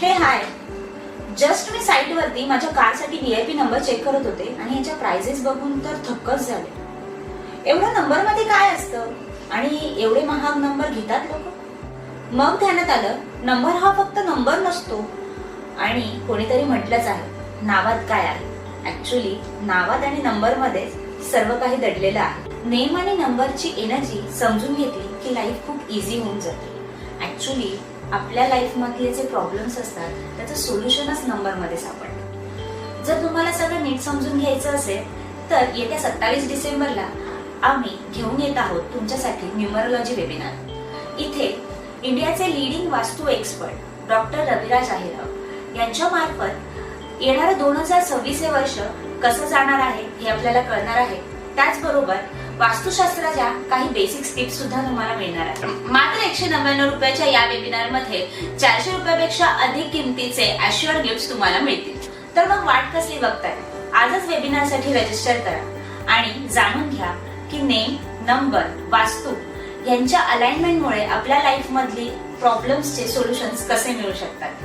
हे हाय, जस्ट मी साइट वरती माझ्या कारसाठी VIP नंबर चेक करत होते आणि याच्या प्राइसेस बघून तर थक्कच झाले। एवढा नंबर मध्ये काय असतं आणि एवढे महाग नंबर घेतात लोक। मग ध्यानात आलं, नंबर हा फक्त नंबर नसतो आणि कोणीतरी म्हटलंच आहे, नावात काय आहे। ऍक्च्युली नावात आणि नंबर मध्ये सर्व काही दडलेलं आहे। नेम आणि नंबरची एनर्जी समजून घेतली की लाईफ खूप इझी होऊन जाते। ऍक्च्युली आपल्या लाईफ मधले जे प्रॉब्लेम्स असतात त्याचं सोल्युशनच नंबर मध्ये सापडतं। जर तुम्हाला सगळं नीट समजून घ्यायचं असेल तर येत्या 27 डिसेंबरला आम्ही घेऊन येत आहोत तुमच्यासाठी न्यूमरोलॉजी वेबिनार। इथे इंडियाचे लीडिंग वास्तू एक्सपर्ट डॉक्टर रविराज आहेराव यांच्या मार्फत येणारं 2026 हे वर्ष कसं जाणार आहे हे आपल्याला कळणार आहे। त्याचबरोबर वास्तुशास्त्राच्या काही बेसिक टिप्स सुद्धा तुम्हाला मिळणार आहेत। मात्र 199 रुपयाच्या या वेबिनार मध्ये 400 रुपयापेक्षा अधिक किमतीचे ॲश्युअर्ड गिफ्ट्स तुम्हाला मिळतील। तर मग वाट कसली बघताय, आजच वेबिनार साठी रजिस्टर करा आणि जाणून घ्या की नेम, नंबर, वास्तू यांच्या अलाइनमेंटमुळे आपल्या लाईफ मधली प्रॉब्लेम्सचे सोल्युशन्स कसे मिळू शकतात।